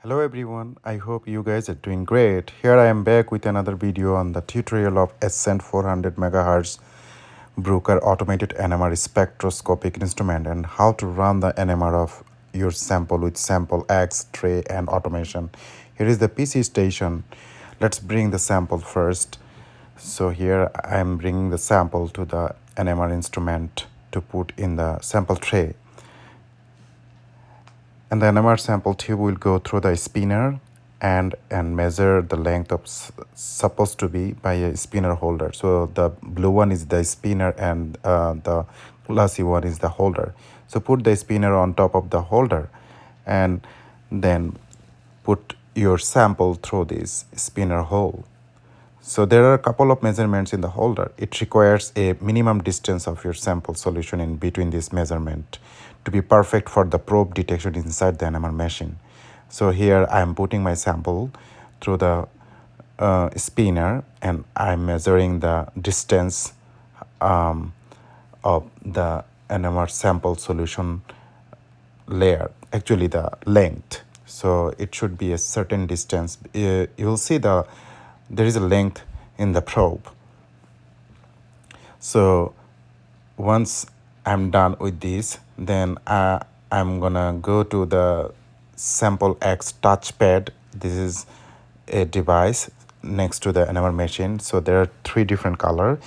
Hello everyone, I hope you guys are doing great. Here I am back with another video on the tutorial of Ascend 400 MHz Bruker automated NMR spectroscopic instrument and how to run the NMR of your sample with sample X, tray and automation. Here is the PC station. Let's bring the sample first. So here I am bringing the sample to the NMR instrument to put in the sample tray. And the NMR sample tube will go through the spinner and measure the length of supposed to be by a spinner holder. So the blue one is the spinner and the glassy one is the holder. So put the spinner on top of the holder and then put your sample through this spinner hole. So there are a couple of measurements in the holder. It requires a minimum distance of your sample solution in between this measurement to be perfect for the probe detection inside the NMR machine. So here I am putting my sample through the spinner and I'm measuring the distance of the NMR sample solution layer, actually the length. So it should be a certain distance. You'll see there is a length in the probe. So once I'm done with this, then I'm gonna go to the sample X touchpad. This is a device next to the NMR machine. So there are three different color: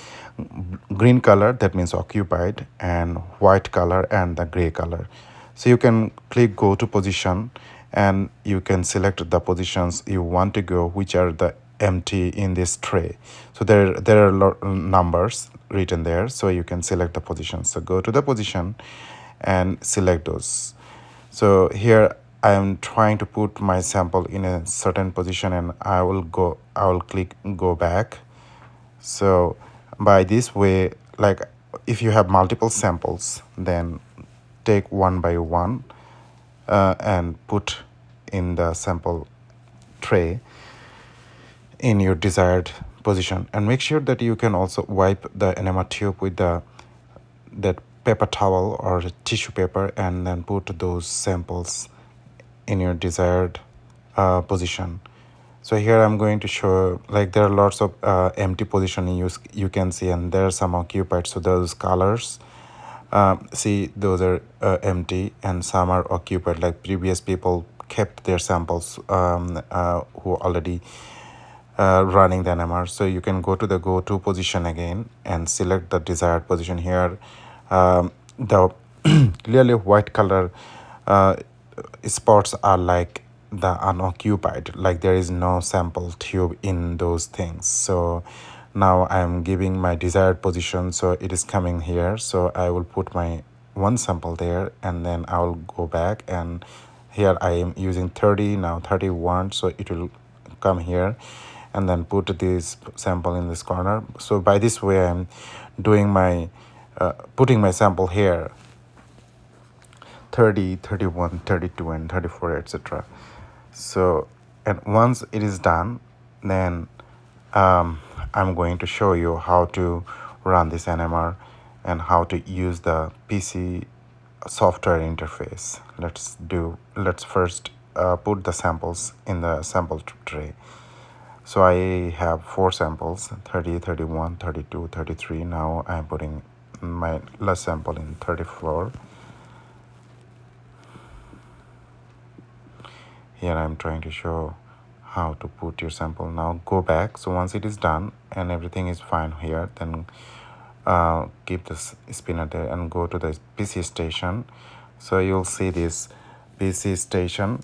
green color, that means occupied, and white color and the gray color. So you can click go to position and you can select the positions you want to go, which are the empty in this tray. So there are numbers written there, so you can select the position. So go to the position and select those. So here I am trying to put my sample in a certain position and I will click go back. So by this way, like if you have multiple samples, then take one by one and put in the sample tray in your desired position, and make sure that you can also wipe the NMR tube with that paper towel or tissue paper and then put those samples in your desired position. So here I'm going to show, like there are lots of empty position you can see, and there are some occupied. So those colors, see those are empty and some are occupied, like previous people kept their samples who already running the NMR. So you can go to the go to position again and select the desired position. Here the clearly white color spots are like the unoccupied, like there is no sample tube in those things. So now I am giving my desired position, so it is coming here. So I will put my one sample there and then I will go back, and here I am using 30, now 31, so it will come here and then put this sample in this corner. So by this way I'm doing my putting my sample here, 30, 31, 32 and 34, etc. So, and once it is done, then I'm going to show you how to run this NMR and how to use the PC software interface. Let's first put the samples in the sample tray. So I have 4 samples, 30, 31, 32, 33. Now I'm putting my last sample in 34. Here I'm trying to show how to put your sample. Now go back. So once it is done and everything is fine here, then keep this spinner there and go to the PC station. So you'll see this PC station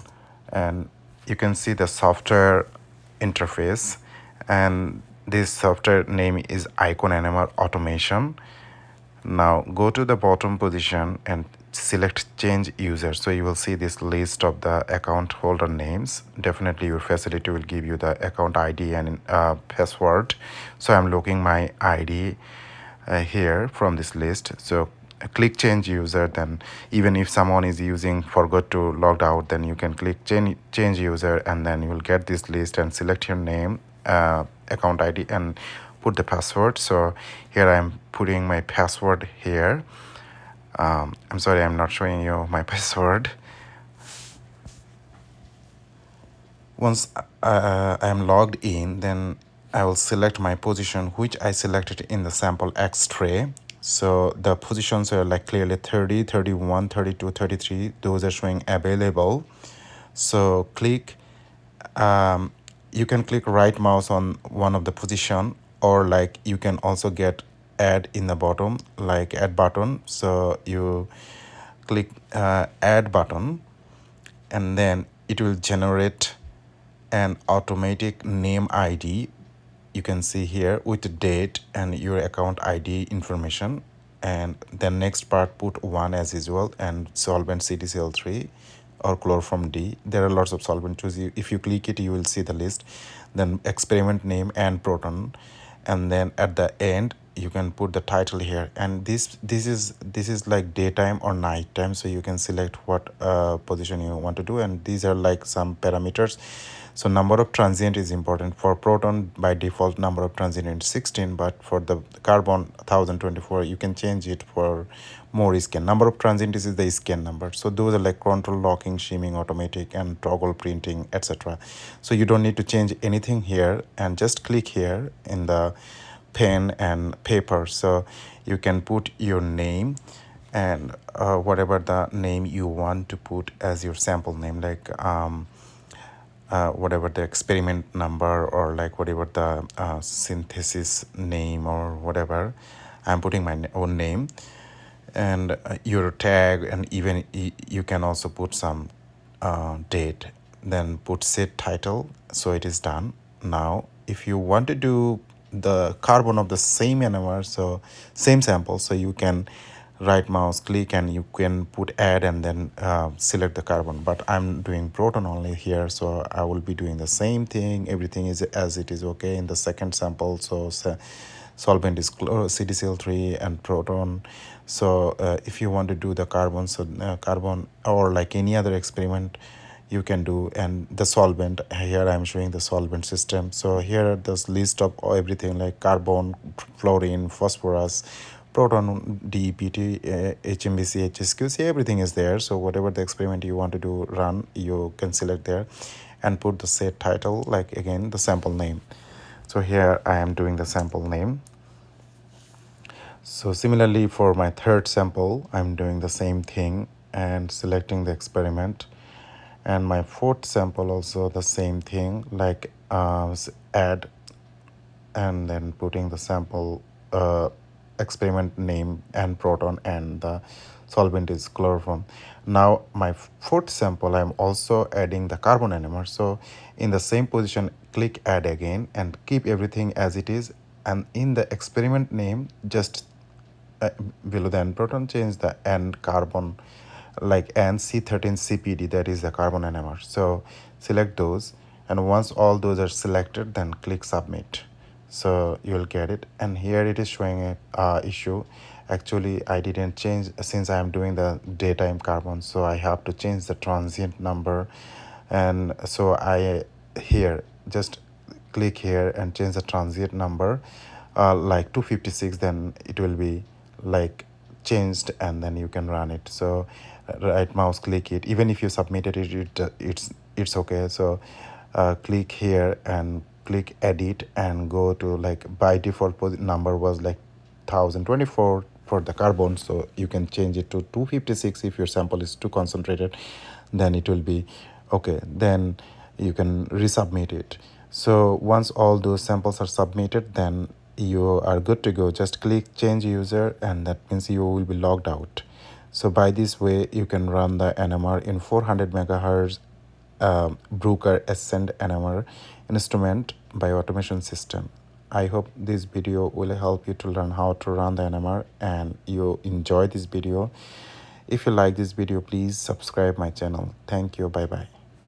and you can see the software interface, and this software name is Icon NMR Automation. Now go to the bottom position and select change user. So you will see this list of the account holder names. Definitely your facility will give you the account ID and password. So I'm looking my ID here from this list. So click change user. Then even if someone is using forgot to logged out, then you can click change user and then you will get this list and select your name, account ID and put the password. So here I'm putting my password here. I'm sorry, I'm not showing you my password. Once I am logged in, then I will select my position, which I selected in the sample X tray. So the positions are like clearly 30, 31, 32, 33. Those are showing available. So click, you can click right mouse on one of the position, or like you can also get add in the bottom, like add button. So you click add button, and then it will generate an automatic name ID. You can see here with the date and your account ID information. And the next part, put 1 as usual, and solvent CTCl3 or chloroform D. There are lots of solvent choose. If you click it, you will see the list. Then experiment name and proton, and then at the end you can put the title here. And this is like daytime or nighttime, so you can select what position you want to do. And these are like some parameters. So number of transient is important. For proton, by default number of transient is 16, but for the carbon 1024, you can change it for more scan. Number of transient is the scan number. So those are like control locking, shimming, automatic, and toggle printing, etc. So you don't need to change anything here, and just click here in the pen and paper. So you can put your name and whatever the name you want to put as your sample name, like whatever the experiment number, or like whatever the synthesis name or whatever. I'm putting my own name, and your tag, and even you can also put some date. Then put set title. So it is done. Now if you want to do the carbon of the same NMR, so same sample, so you can right mouse click and you can put add, and then select the carbon. But I'm doing proton only here, so I will be doing the same thing. Everything is as it is okay in the second sample. So solvent is CDCl3 and proton. So if you want to do the carbon, so carbon or like any other experiment you can do. And the solvent, here I'm showing the solvent system. So here this list of everything like carbon, fluorine, phosphorus, proton, DEPT, HMBC, HSQC, everything is there. So whatever the experiment you want to do run, you can select there and put the set title, like again the sample name. So here I am doing the sample name. So similarly for my third sample, I'm doing the same thing and selecting the experiment. And my fourth sample also the same thing, like add, and then putting the sample experiment name and proton, and the solvent is chloroform. Now my fourth sample, I'm also adding the carbon NMR. So in the same position, click add again and keep everything as it is. And in the experiment name, just below the N proton, change the N carbon, like NC13CPD, that is the carbon NMR. So select those, and once all those are selected, then click submit. So you'll get it. And here it is showing a issue. Actually I didn't change, since I am doing the daytime carbon, so I have to change the transient number. And so I here just click here and change the transient number like 256, then it will be like changed, and then you can run it. So right mouse click it. Even if you submitted it, it's okay. So click here and click edit and go to, like, by default number was like 1024 for the carbon, so you can change it to 256. If your sample is too concentrated, then it will be okay, then you can resubmit it. So once all those samples are submitted, then you are good to go. Just click change user, and that means you will be logged out. So by this way you can run the NMR in 400 megahertz Bruker Ascend NMR instrument by automation system. I hope this video will help you to learn how to run the NMR, and you enjoy this video. If you like this video, please subscribe my channel. Thank you. Bye bye.